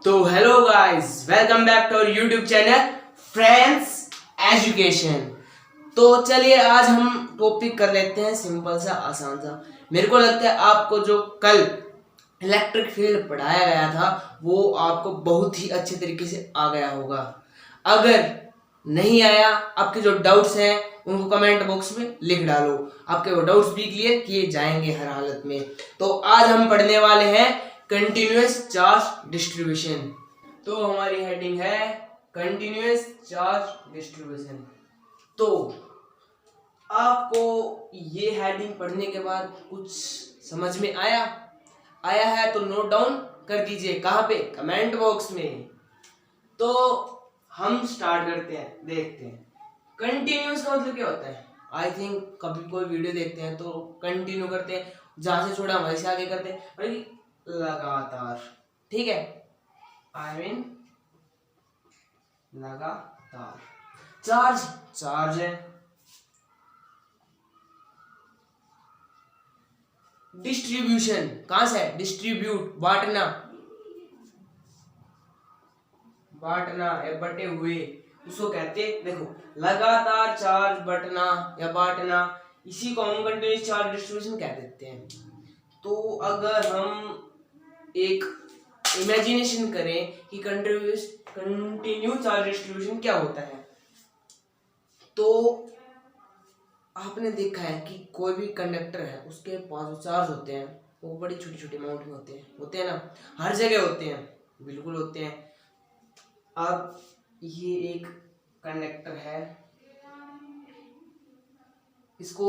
तो hello guys, welcome back to our YouTube channel Friends Education. तो चलिए आज हम टॉपिक कर लेते हैं सिंपल सा आसान सा। मेरे को लगता है आपको जो कल इलेक्ट्रिक फील्ड पढ़ाया गया था वो आपको बहुत ही अच्छे तरीके से आ गया होगा। अगर नहीं आया, आपके जो डाउट्स हैं उनको कमेंट बॉक्स में लिख डालो। आपके वो डाउट्स भी क्लियर किए जाएंगे हर हालत में। तो आज हम पढ़ने वाले हैं कंटिन्यूअस चार्ज डिस्ट्रीब्यूशन। तो हमारी हेडिंग है कंटिन्यूअस चार्ज डिस्ट्रीब्यूशन। तो आपको ये हेडिंग पढ़ने के बाद कुछ समझ में आया है तो नोट डाउन कर दीजिए। कहाँ पे? कमेंट बॉक्स में। तो हम स्टार्ट करते हैं, देखते हैं कंटिन्यूअस का मतलब क्या होता है। आई थिंक कभी कोई वीडियो देखते हैं तो कंटिन्यू करते हैं, जहां से छोड़ा वहीं से आगे करते हैं, मतलब लगातार। ठीक है, आई मीन लगातार। चार्ज है। डिस्ट्रीब्यूशन कहां से है? डिस्ट्रीब्यूट, बांटना या बटे हुए, उसको कहते हैं। देखो, लगातार चार्ज बटना या बांटना, इसी को हम कंटिन्यूअस चार्ज डिस्ट्रीब्यूशन कह देते हैं। तो अगर हम एक इमेजिनेशन करें कि कंटिन्यू चार्ज डिस्ट्रीब्यूशन क्या होता है, तो आपने देखा है कि कोई भी कंडक्टर है उसके पास जो चार्ज होते हैं वो बड़ी छोटी छोटी अमाउंट में होते हैं ना, हर जगह होते हैं, बिल्कुल होते हैं। अब ये एक कंडक्टर है, इसको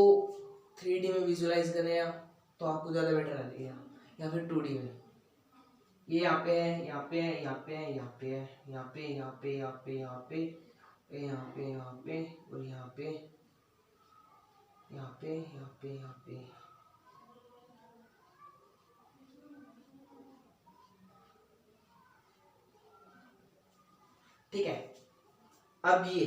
3D में विजुलाइज करें तो आपको ज़्यादा बेटर लगेगा, या फिर 2D में। ये यहाँ पे है, यहाँ पे है, यहाँ पे है, यहाँ पे है, यहाँ पे, यहाँ पे, यहाँ पे, यहाँ पे, यहाँ पे, यहाँ पे, और यहाँ पे, यहाँ पे, यहाँ पे, यहाँ पे। ठीक है, अब ये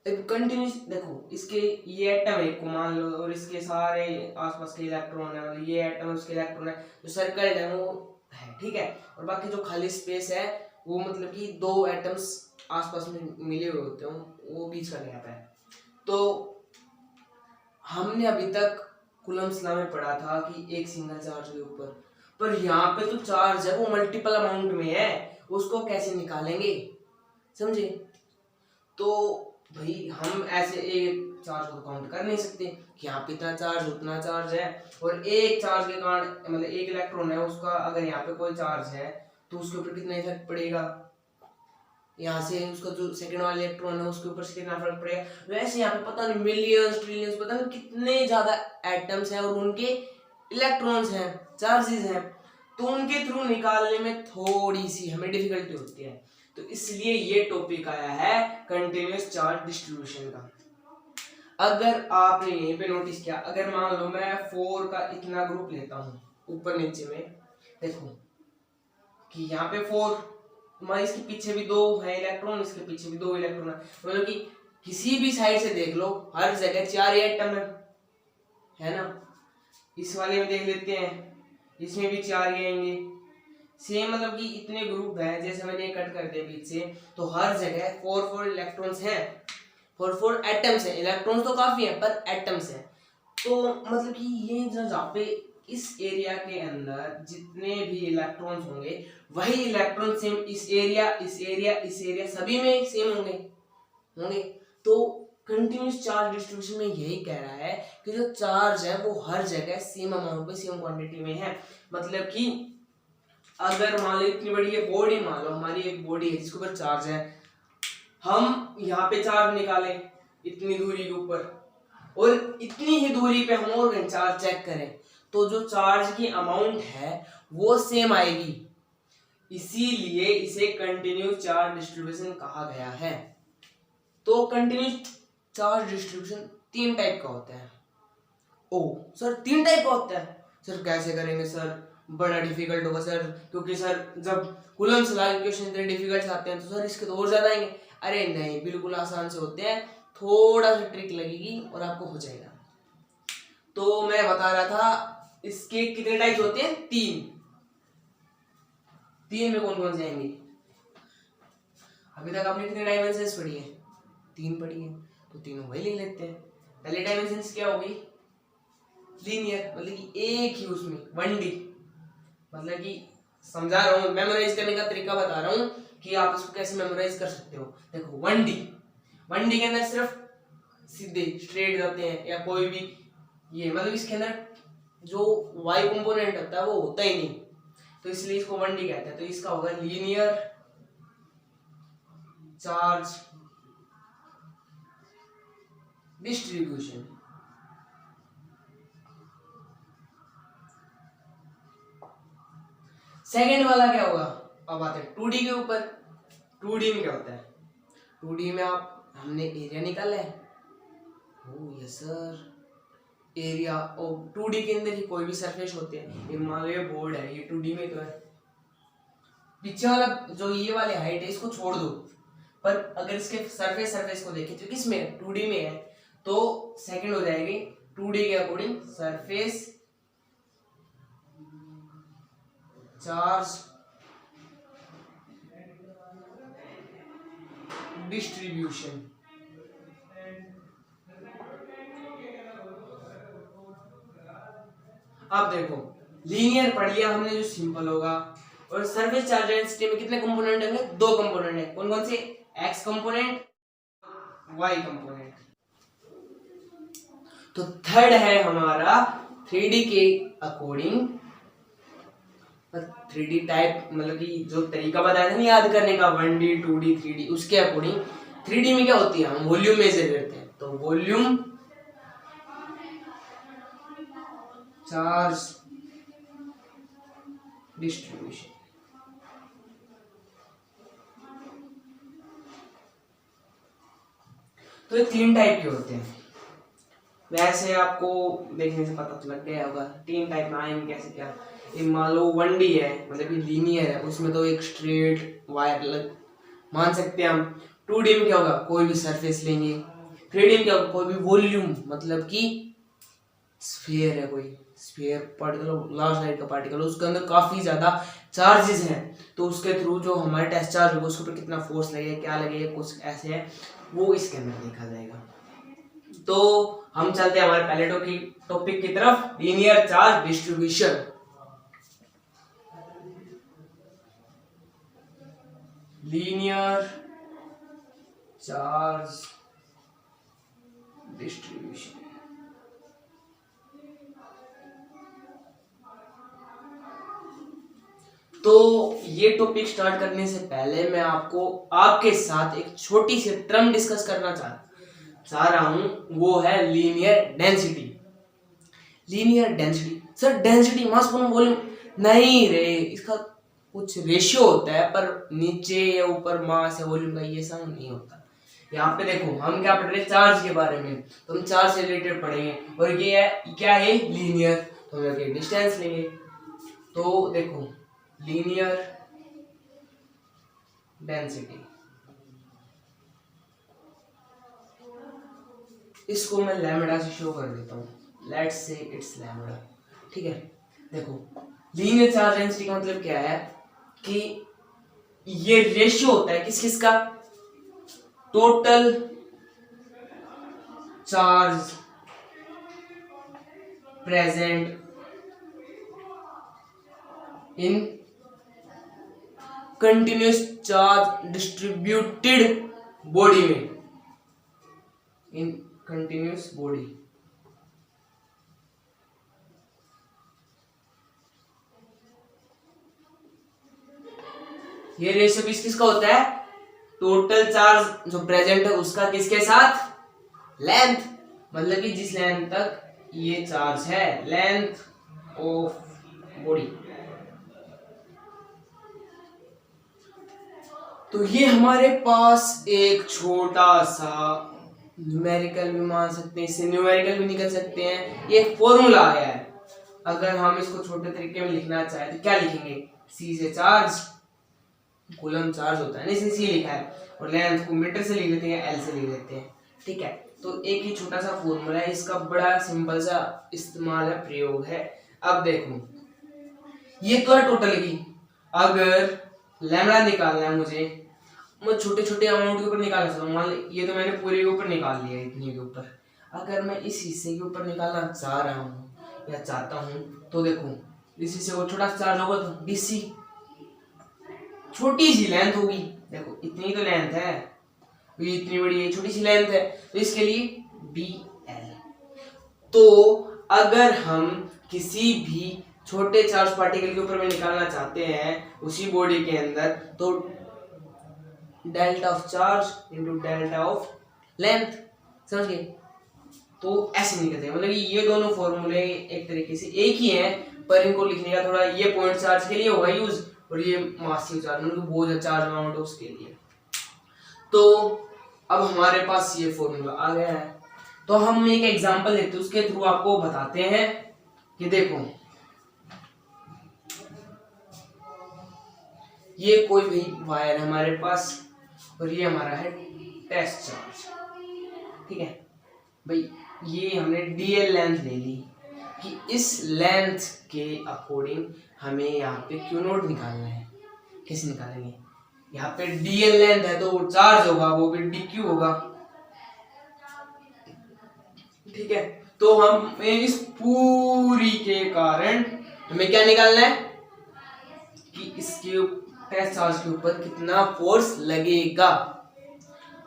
कंटिन्यूस देखो, इसके ये एटम है को मान लो, और इसके सारे आसपास के इलेक्ट्रॉन है, मतलब ये एटम उसके इलेक्ट्रॉन है, जो सर्कल है वो है। ठीक है, और बाकी जो खाली स्पेस है वो मतलब कि दो एटम्स आसपास में मिले हुए होते हैं, वो बीच का गैप है। तो हमने अभी तक कूलम्ब्स लॉ में पढ़ा था कि एक सिंगल चार्ज के ऊपर, पर यहाँ पे तो चार्ज है वो मल्टीपल अमाउंट में है, उसको कैसे निकालेंगे, समझे? तो भाई हम ऐसे एक चार्ज को काउंट कर नहीं सकते कि यहाँ पे इतना चार्ज उतना चार्ज है, और एक चार्ज के कारण मतलब एक इलेक्ट्रॉन है उसका अगर यहाँ पे कोई चार्ज है तो उसके ऊपर कितना इफेक्ट पड़ेगा, यहाँ से उसका जो सेकंड वाला इलेक्ट्रॉन है उसके ऊपर से कितना फर्क पड़ेगा। वैसे यहाँ पे पता नहीं मिलियंस ट्रिलियंस, पता नहीं कितने ज्यादा एटम्स हैं और उनके इलेक्ट्रॉन्स हैं, चार्जेस हैं, तो उनके थ्रू निकालने में थोड़ी सी हमें डिफिकल्टी होती है। तो इसलिए ये टॉपिक आया है कंटिन्यूअस चार्ज डिस्ट्रीब्यूशन का। अगर आपने यहीं पे नोटिस किया, अगर मान लो मैं 4 का इतना ग्रुप लेता हूँ ऊपर नीचे में, देखो कि यहाँ पे 4, तुम्हारे इसके पीछे भी 2 है इलेक्ट्रॉन, इसके पीछे भी 2 इलेक्ट्रॉन है, मतलब कि किसी भी साइड से देख लो हर जगह 4 ही एटम है ना। इस वाले में देख लेते हैं, इसमें भी 4 ही आएंगे। सेम मतलब कि इतने ग्रुप हैं, जैसे मैंने कट कर दिया बीच से, तो हर जगह 4 इलेक्ट्रॉन्स हैं, 4 एटम्स हैं। इलेक्ट्रॉन्स तो काफी हैं पर एटम्स हैं। तो मतलब कि ये जहाँ पे इस एरिया के अंदर जितने भी इलेक्ट्रॉन्स होंगे वही इलेक्ट्रॉन सेम इस एरिया सभी में सेम होंगे। तो कंटिन्यूस चार्ज डिस्ट्रीब्यूशन में यही कह रहा है कि जो चार्ज है वो हर जगह सेम अमाउंट में सेम क्वांटिटी में है। मतलब कि अगर मान लो इतनी बड़ी ये बॉडी, मान लो हमारी एक बॉडी है जिसके ऊपर चार्ज है, हम यहाँ पे चार्ज निकालें इतनी दूरी के ऊपर, और इतनी ही दूरी पे हम और चार्ज चेक करें, तो जो चार्ज की अमाउंट है वो सेम आएगी। इसीलिए इसे कंटिन्यूस चार्ज डिस्ट्रीब्यूशन कहा गया है। तो कंटिन्यूस चार्ज डिस्ट्रीब्यूशन 3 टाइप का होता है। ओ सर 3 टाइप का होता है, सर कैसे करेंगे सर, बड़ा डिफिकल्ट होगा सर, क्योंकि सर जब कूलम्ब्स लॉ के क्वेश्चन इतने डिफिकल्ट आते हैं तो सर इसके तो और ज्यादा आएंगे। अरे नहीं, बिल्कुल आसान से होते हैं, थोड़ा सा ट्रिक लगेगी और आपको हो जाएगा। तो मैं बता रहा था इसके कितने टाइप्स होते हैं, 3 में कौन कौन से आएंगे? अभी तक आपने कितने डायमेंशंस पढ़ी है? 3 पढ़ी है, तो तीनों वही ले लेते हैं। पहले डायमेंशंस क्या होगी? लीनियर, मतलब कि एक ही उसमें 1D, मतलब कि समझा रहा हूँ, मेमोराइज करने का तरीका बता रहा हूँ कि आप इसको कैसे मेमोराइज कर सकते हो। देखो 1D के अंदर सिर्फ सीधे स्ट्रेट जाते हैं, या कोई भी ये मतलब इसके अंदर जो y कंपोनेंट होता है वो होता ही नहीं, तो इसलिए इसको 1D कहते हैं। तो इसका होगा लीनियर चार्ज डिस्ट्रीब्यूशन। सेकेंड वाला क्या होगा? अब आते हैं 2D के ऊपर। 2D में क्या होता है? 2D में हमने एरिया निकाला है। Oh yes sir, area. और 2D के अंदर ही कोई भी सरफेस होते हैं, ये मान लो ये बोर्ड है, ये 2D में तो है। पीछे वाला जो ये वाले हाइट है इसको छोड़ दो, पर अगर इसके सरफेस को देखें तो किस में? 2D में है, तो सेकंड हो जाएगी 2D के अकॉर्डिंग सरफेस चार्ज डिस्ट्रीब्यूशन। अब देखो लीनियर पढ़ लिया हमने जो सिंपल होगा, और सरफेस चार्ज डेंसिटी में कितने कंपोनेंट होंगे? 2 कंपोनेंट है। कौन कौन से? X component, y component. तो थर्ड है हमारा 3D के अकॉर्डिंग, 3D टाइप, मतलब कि जो तरीका बताया था ना याद करने का 1D 2D 3D, उसके अकॉर्डिंग 3D में क्या होती है? हम वॉल्यूम मेजर करते हैं, तो वॉल्यूम चार्ज डिस्ट्रीब्यूशन। तो ये 3 टाइप के होते हैं। वैसे आपको देखने से पता तो लग गया होगा 3 टाइप में आएंगे कैसे क्या। ये मान लो 1D है, मतलब कि लीनियर है, उसमें तो एक स्ट्रेट वायर लग मान सकते हैं हम। 2D में क्या होगा? कोई भी सरफेस लेंगे। 3D में क्या होगा? कोई भी वॉल्यूम, मतलब कि स्फीयर है, कोई स्फीयर पार्टिकल, लार्ज साइज का पार्टिकल, उसके अंदर काफी ज्यादा चार्जेस हैं, तो उसके थ्रू जो हमारे टेस्ट चार्ज होगा उसके ऊपर कितना फोर्स लगेगा, क्या लगेगा, कुछ ऐसे है, वो इसके अंदर देखा जाएगा। तो हम चलते हैं हमारे पहले टॉपिक की तरफ, linear charge distribution. Linear charge distribution. तो ये टॉपिक स्टार्ट करने से पहले मैं आपके साथ एक छोटी सी टर्म डिस्कस करना चाह रहा हूं, वो है linear density. Linear density sir, density mass upon volume नहीं रे, इसका कुछ रेशियो होता है, पर नीचे या ऊपर मास या वॉल्यूम का ये सब नहीं होता। यहाँ पे देखो हम क्या पढ़ रहे हैं? चार्ज के बारे में, तो हम चार्ज से रिलेटेड पढ़ेंगे, और ये है क्या है? लीनियर। तो हम लोग डिस्टेंस लेंगे, तो देखो लीनियर डेंसिटी, इसको मैं लैम्बडा से शो कर देता हूँ। लेट्स से इट्स लैम्बडा, ठीक है। देखो लीनियर चार्ज डेंसिटी का मतलब क्या है कि ये रेशियो होता है किस का? Total charge present in continuous charge distributed body में, इन कंटिन्यूस बॉडी। ये रेशियो किसका होता है? टोटल चार्ज जो प्रेजेंट है उसका किसके साथ? लेंथ, मतलब कि जिस लेंथ तक ये चार्ज है, लेंथ ऑफ बॉडी। तो ये हमारे पास एक छोटा सा न्यूमेरिकल भी मान सकते हैं, इससे न्यूमेरिकल भी निकल सकते हैं। ये एक फॉर्मूला आया है, अगर हम इसको छोटे तरीके में लिखना चाहें तो क्या लिखेंगे? सी से चार्ज, कूलम चार्ज होता है ना, इसने सी लिखा है, और लेंथ को मीटर से लिख लेते हैं, एल से लिख लेते हैं, ठीक है। तो एक ही छोटा सा फॉर्मूला है, इसका बड़ा सिंपल सा इस्तेमाल है, प्रयोग है। अब देखो ये तो है टोटल की, अगर लैम्बडा निकालना है मुझे, मैं छोटे छोटे अमाउंट के ऊपर निकाल सकता हूँ। मान ली ये तो मैंने पूरे के ऊपर निकाल लिया इतने के ऊपर, अगर मैं इस हिस्से के ऊपर निकालना चाह रहा हूँ या चाहता हूँ तो देखो इस हिस्से को छोटा चार्ज होगा तो डीसी, छोटी सी लेंथ होगी, देखो इतनी तो लेंथ है, ये इतनी बड़ी है, छोटी सी लेंथ है, तो इसके लिए DL। तो अगर हम किसी भी छोटे चार्ज पार्टिकल के ऊपर में निकालना चाहते हैं उसी बॉडी के अंदर, तो delta of charge into delta of length, समझ गए? तो ऐसे निकलते हैं, मतलब ये दोनों फॉर्मूले एक तरीके से एक ही हैं, पर इनको लिखने का थोड़ा, ये पॉइंट चार्ज के लिए होगा यूज और ये मासिव चार्ज मतलब बोझ चार्ज अमाउंट उसके लिए। तो अब हमारे पास ये फॉर्मूला आ गया है, तो हम एक एग्जांपल लेते हैं, उसके थ्रू आपको बताते हैं कि देखो ये कोई भी वायर है हमारे पास और ये हमारा है टेस्ट चार्ज, ठीक है भाई, ये हमने DL लेंथ ले ली कि इस लेंथ के अकॉर्डिंग हमें यहाँ पे Q नोट निकालना है। कैसे निकालेंगे? यहाँ पे DL लेंथ है तो चार्ज होगा, वो भी DQ होगा, ठीक है। तो हम इस पूरी के कारण हमें क्या निकालना है कि इसके टेस्ट चार्ज के ऊपर कितना फोर्स लगेगा।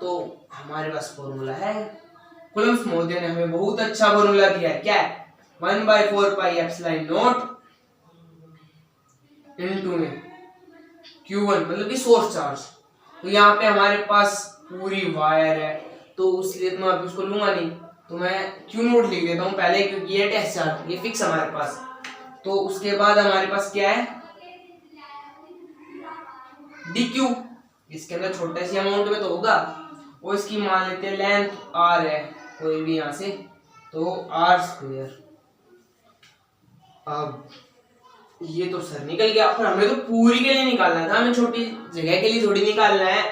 तो हमारे पास फॉर्मूला है, कूलम्ब्स महोदय ने हमें बहुत अच्छा फॉर्मूला दिया है, क्या है? 1/4 पाई एप्सिलॉन नॉट इनटू में Q1 मतलब कि सोर्स चार्ज। तो यहाँ पे हमारे पास पूरी वायर है तो उसलिए मैं अभी उसको लूंगा नहीं, तो मैं Q नोट लिख देता हूँ पहले, क्योंकि ये टेस्ट चार्ज ये फिक्स हमारे पास। तो उसके बाद हमारे पास क्या है? DQ, इसके अंदर छोटे सी अमाउंट में तो होगा, वो इसकी मान लेते हैं लेंथ R है कोई भी यहाँ से, तो R²। अब ये तो सर निकल गया, पर हमें तो पूरी के लिए निकालना था, हमें छोटी जगह के लिए थोड़ी निकालना है।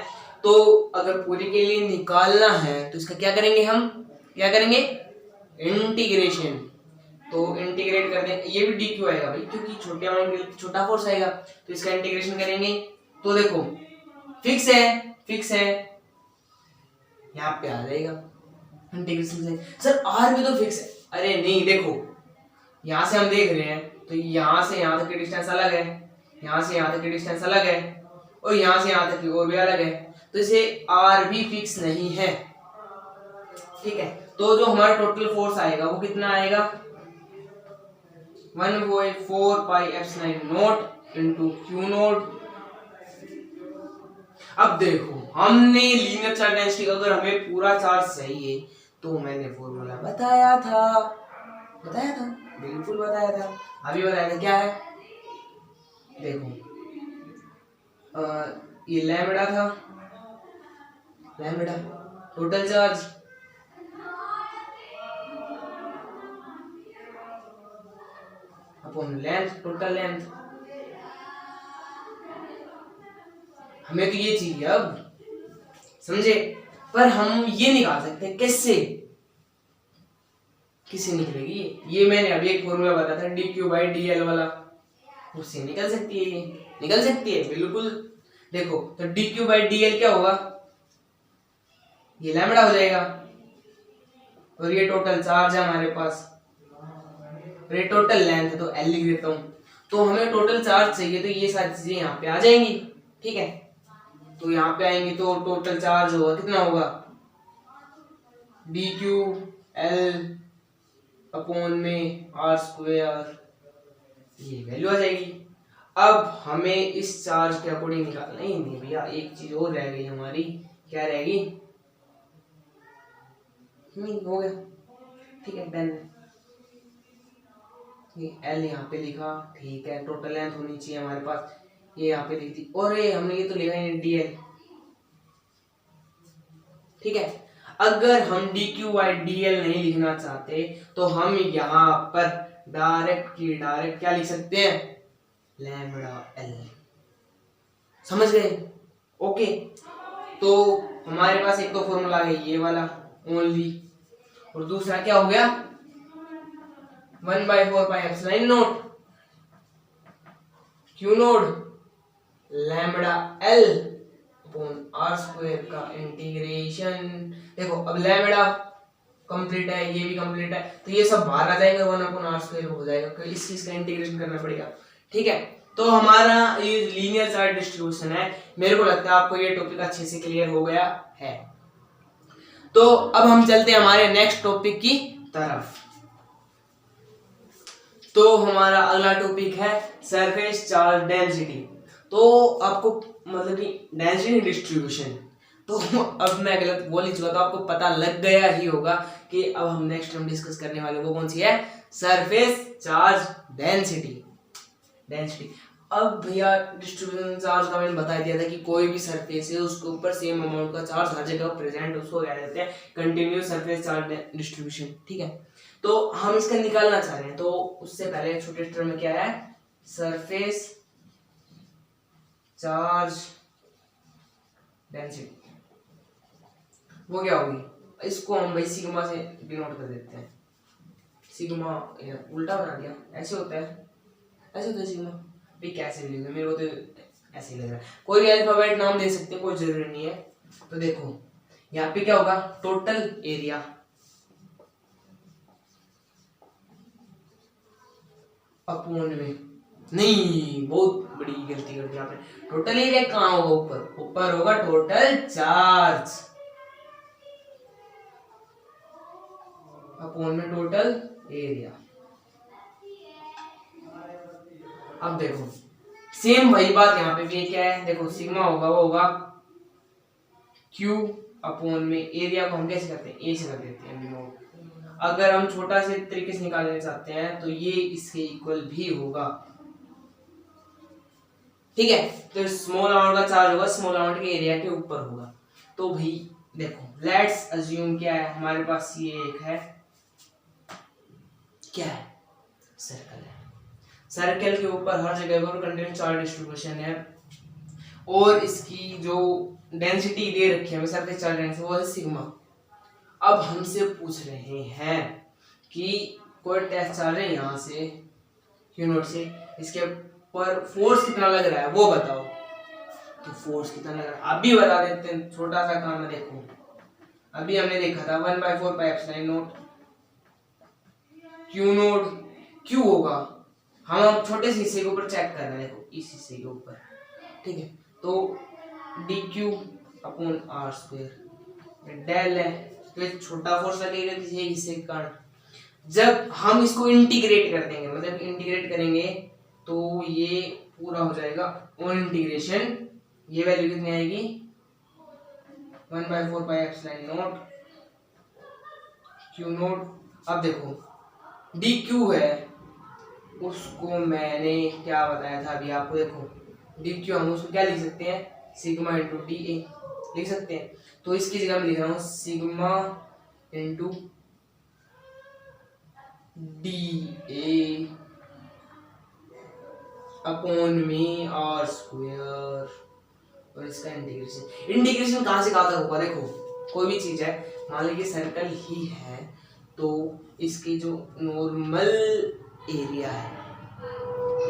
तो अगर पूरी के लिए निकालना है तो इसका क्या करेंगे? हम क्या करेंगे? इंटीग्रेशन। तो इंटीग्रेट कर दें, ये भी DQ आएगा भाई, क्योंकि छोटे अमाउंट के लिए छोटा फोर्स आएगा, तो इसका इंटीग्रेशन करेंगे। तो देखो फिक्स है यहाँ पे आ जाएगा इंटीग्रेशन से। सर R भी तो फिक्स है, अरे नहीं, देखो यहाँ से हम देख रहे हैं तो यहाँ से यहाँ तक की डिस्टेंस अलग है, यहाँ से यहाँ तक की डिस्टेंस अलग है, और यहाँ से यहाँ तक की और भी अलग है, तो इसे R भी फिक्स नहीं है, ठीक है। तो जो हमारा टोटल फोर्स आएगा वो कितना आएगा? 1/4 pi epsilon not into Q not. अब देखो हमने लीनियर चार्ज डेंसिटी, अगर हमें पूरा चार्ज चाहिए तो मैंने फॉर्मूला बताया था, बिल्कुल बताया था, अभी बताया था, क्या है? देखो ये लैम्बडा था, lambda total charge upon length, total length. हमें तो ये चाहिए अब, समझे? पर हम ये निकाल सकते हैं, किससे निकलेगी ये मैंने अभी एक फॉर्मूला बताया था DQ/DL वाला, उससे निकल सकती है, ये निकल सकती है बिल्कुल। देखो तो DQ/DL क्या होगा? ये लैम्बडा हो जाएगा, और ये टोटल चार्ज है हमारे पास, ये टोटल लेंथ है तो L लिख देता हूँ। तो हमें टोटल चार्ज चाहिए तो ये सारी चीजें यहाँ पे आ जाएंगी, ठीक है। तो यहाँ पे आएंगे तो टोटल चार्ज होगा, कितना होगा? DQL अपॉन में R², ये वैल्यू आ जाएगी। अब हमें इस चार्ज के अकॉर्डिंग निकालना ही नहीं भैया, एक चीज और रह गई हमारी, क्या रहेगी? हो गया, ठीक है, डन। L यहाँ पे लिखा, ठीक है, टोटल लेंथ होनी चाहिए हमारे पास, ये यहाँ पे लिख दी, और ये हमने ये तो लिखा है DL, ठीक है। अगर हम DQ/DL नहीं लिखना चाहते तो हम यहाँ पर डायरेक्ट क्या लिख सकते हैं? लैम्बडा L, समझ गए? ओके, तो हमारे पास एक तो फॉर्मूला है ये वाला ओनली, और दूसरा क्या हो गया? 1/4 pi epsilon naught Q naught lambda L upon r square का इंटीग्रेशन। देखो अब लैम्डा कंप्लीट है, ये भी कंप्लीट है, तो ये सब बाहर आ जाएंगे, 1/r² हो जाएगा, क्योंकि इस चीज का इंटीग्रेशन करना पड़ेगा। ठीक है, तो हमारा ये लीनियर चार्ज डिस्ट्रीब्यूशन है, मेरे को लगता है आपको ये टॉपिक अच्छे से क्लियर हो गया है। तो अब हम चलते हैं हमारे नेक्स्ट टॉपिक की तरफ। तो हमारा अगला टॉपिक है सरफेस चार्ज डेंसिटी। तो आपको मतलब कि डेंसिटी डिस्ट्रीब्यूशन, तो अब मैं गलत बोल ही चुका, तो आपको पता लग गया ही होगा कि अब हम नेक्स्ट हम डिस्कस करने वाले वो कौन सी है, सरफेस चार्ज डेंसिटी। अब भैया डिस्ट्रीब्यूशन चार्ज का मैंने बता दिया था कि कोई भी सरफेस है उसके ऊपर सेम अमाउंट का चार्ज हर जगह प्रेजेंट, उसको कह देते हैं कंटिन्यूअस सरफेस चार्ज डिस्ट्रीब्यूशन। ठीक है, तो हम इसका निकालना चाह रहे हैं, तो उससे पहले छोटे टर्म में क्या है, सरफेस चार्ज डेंसिटी, वो क्या होगी, इसको हम भाई सिग्मा से डिनोट कर देते हैं। सिग्मा उल्टा बना दिया, ऐसे होता है, ऐसे होता है सिग्मा भी, कैसे लिखोगे, मेरे को तो ऐसे ही लग रहा है। कोई भी अल्फाबेट नाम दे सकते हैं, कोई जरूरी नहीं है। तो देखो यहाँ पे क्या होगा, टोटल एरिया अपॉन में, नहीं बहुत बड़ी गलती कर दी आपने, टोटल एरिया कहाँ होगा, ऊपर होगा टोटल चार्ज अपॉन में टोटल एरिया। अब देखो सेम वही बात यहाँ पे भी क्या है, देखो सिग्मा होगा वो होगा Q अपॉन में एरिया को हम कैसे करते हैं, ए से कर देते हैं डिनोट। अगर हम छोटा से तरीके से निकालना चाहते हैं तो ये इसके इक्वल भी होगा। ठीक है, तो स्मॉल अमाउंट का चार्ज होगा स्मॉल अमाउंट के एरिया के ऊपर होगा। तो भाई देखो लेट्स अज्यूम क्या है, हमारे पास ये एक है, क्या है, सर्कल है, सर्कल के ऊपर हर जगह पर कंटिन्यूअस चार्ज डिस्ट्रीब्यूशन है, और इसकी जो डेंसिटी दे रखी है सरफेस चार्ज डेंसिटी वो है सिग्मा। अब हमसे पूछ रहे हैं कि कोई टेस्ट चार्ज है यहाँ से Q नोट से, इसके ऊपर फोर्स कितना लग रहा है वो बताओ। तो फोर्स कितना लग रहा है आप भी बता देते हैं, छोटा सा काम है। देखो अभी हमने देखा था 1/4πε0 Q नोट, Q होगा, हम छोटे से हिस्से के ऊपर चेक कर रहे हैं, देखो इस हिस्से के ऊपर। ठीक है, तो dq upon r square del है, तो छोटा फोर्स लगेगा किसी एक हिस्से के कारण। जब हम इसको इंटीग्रेट कर देंगे, मतलब इंटीग्रेट करेंगे, तो ये पूरा हो जाएगा ऑन इंटीग्रेशन, ये वैल्यू कितनी आएगी 1/4πε0 Q नोट। अब देखो dq है, उसको मैंने क्या बताया था अभी आपको, देखो dq हम उसको क्या लिख सकते हैं, सिग्मा इंटू डी ए लिख सकते हैं। तो इसकी जगह मैं लिख रहा हूँ sigma into D A upon में आर स्क्वायर, और इसका इंटीग्रेशन कहाँ से कहाँ तक होगा। देखो कोई भी चीज है, मान लीजिए सर्कल ही है, तो इसकी जो नॉर्मल एरिया है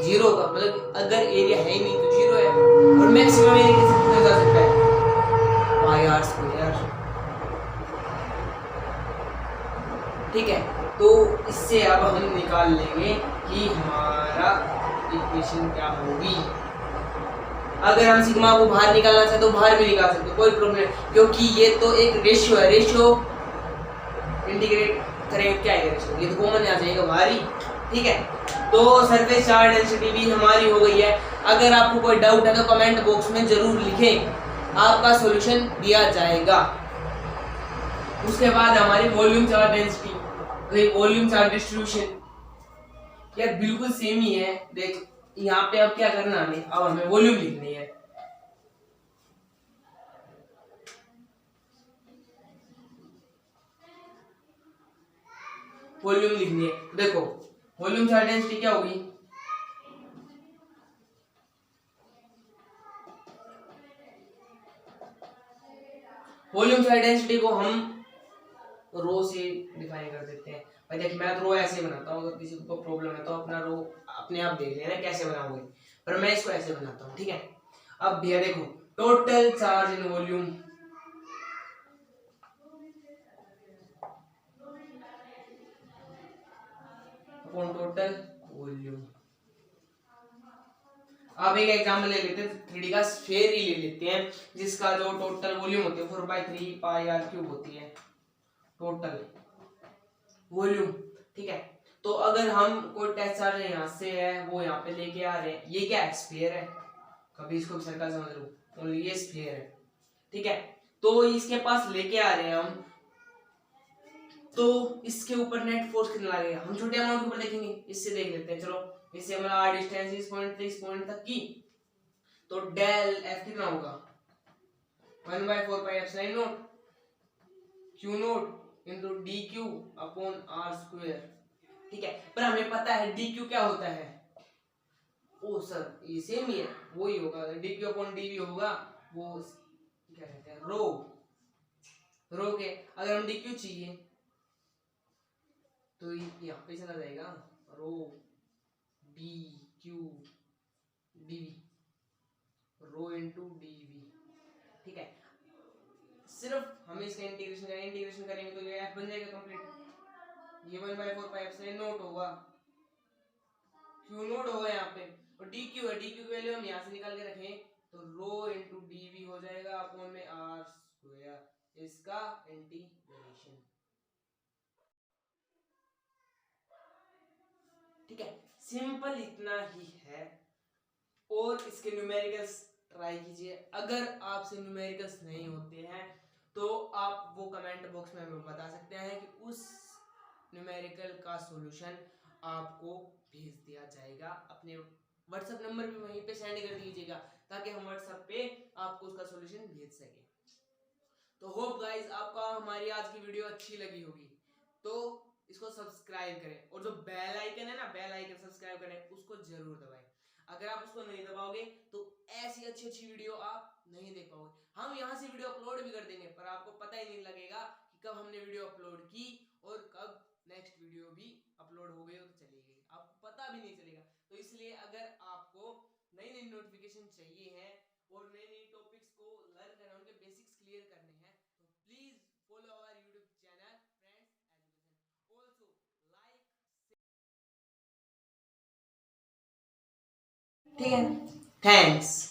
जीरो का, मतलब अगर एरिया है ही नहीं तो जीरो है, और मैक्सिमम एरिया कितना जा सकता है पाई आर स्क्वायर। ठीक है, तो इससे अब हम निकाल लेंगे कि हमारा इक्वेशन क्या होगी। अगर हम सिग्मा को बाहर निकालना चाहते तो बाहर भी निकाल सकते, कोई प्रॉब्लम नहीं, क्योंकि ये तो एक रेशियो है, रेशियो इंटीग्रेट करेंगे क्या है रेशियो, ये तो कॉमन आ जाएगा बाहर ही। ठीक है, तो सरफेस चार्ज डेंसिटी भी हमारी हो गई है। अगर आपको कोई डाउट है तो कमेंट बॉक्स में जरूर लिखें, आपका सॉल्यूशन दिया जाएगा। उसके बाद हमारी volume charge density, volume charge distribution यार बिल्कुल सेम ही है। देख यहाँ पे अब क्या करना हमें, अब हमें वॉल्यूम लिखनी है। वॉल्यूम लिखनी है, देखो वॉल्यूम चार्ज डेंसिटी क्या होगी, वॉल्यूम चार्ज डेंसिटी को हम रो से डिफाइन कर देते हैं। भाई देख मैं तो रो ऐसे बनाता हूँ, अगर किसी को प्रॉब्लम है तो अपना रो अपने आप देख लेना कैसे बनाओगे, पर मैं इसको ऐसे बनाता हूँ। ठीक है, अब भैया देखो, total charge in volume upon total volume. अब एक एग्जांपल ले लेते हैं, 3D का स्फीयर ही ले लेते हैं, जिसका जो टोटल वॉल्यूम होती है 4/3 पाई आर क्यूब होती है टोटल वॉल्यूम। ठीक है, तो अगर हम कोई टेस्ट चार्ज यहाँ से है वो यहाँ पे लेके आ रहे हैं, ये क्या है, स्फीयर है, कभी इसको सर्कल समझ लो, ओनली ये स्फीयर है। ठीक है, तो इसके पास लेके आ रहे हैं हम, तो इसके ऊपर नेट फोर्स कितना लगेगा हम छोटे अमाउंट के ऊपर देखेंगे, इससे देख लेते हैं। चलो, इससे हमारा डिस्टेंस इस पॉइंट से इस पॉइंट तक की, तो डेल एफ कितना होगा, 1/4πε0 q naught into d q upon r square. ठीक है, पर हमें पता है डी क्यू क्या होता है, ओ सर ये सेम ही है, वो ही होगा, d q upon d v होगा, वो क्या कहते हैं, रो के अगर हम डी क्यू चाहिए तो यहाँ पे चला जाएगा rho d q d v, rho into d v. ठीक है, सिर्फ हमें इसका इंटीग्रेशन करेंगे तो ये एफ बन जाएगा कंप्लीट, ये 1/4πε0 होगा, क्यू नोट होगा यहाँ पे, और डी क्यू है, डी क्यू की वैल्यू हम यहाँ से निकाल के रखें तो रो इंटू डी वी हो जाएगा अपॉन में आर स्क्वायर, इसका इंटीग्रेशन। ठीक है, सिंपल इतना ही है, और इसके न्यूमेरिकल्स ट्राई कीजिए, अगर आपसे न्यूमेरिकल्स नहीं होते हैं तो आप वो कमेंट बॉक्स में हमें बता सकते हैं कि उस न्यूमेरिकल का सॉल्यूशन आपको भेज दिया जाएगा, अपने व्हाट्सएप नंबर पे वहीं पे सेंड कर दीजिएगा, ताकि हम व्हाट्सएप पे आपको उसका सॉल्यूशन भेज सके। तो होप गाइस आपका हमारी आज की वीडियो अच्छी लगी होगी, तो इसको सब्सक्राइब करें, और जो बेल आइकन है ना, बेल आइकन सब्सक्राइब करें, उसको जरूर दबाएं। अगर आप उसको नहीं दबाओगे तो ऐसी अच्छी अच्छी वीडियो आप नहीं देख पाओगे। हम यहाँ से वीडियो अपलोड भी कर देंगे, पर आपको पता ही नहीं लगेगा कि कब हमने वीडियो अपलोड की और कब नेक्स्ट वीडियो भी अपलोड हो गई और चली गई, आपको पता भी नहीं चलेगा। तो इसलिए अगर आपको नई नई नोटिफिकेशन चाहिए है और नई नई टॉपिक्स को लर्न करना, उनके बेसिक्स क्लियर करने हैं, तो please follow our YouTube channel Friends Education, also like. ठीक है, थैंक्स।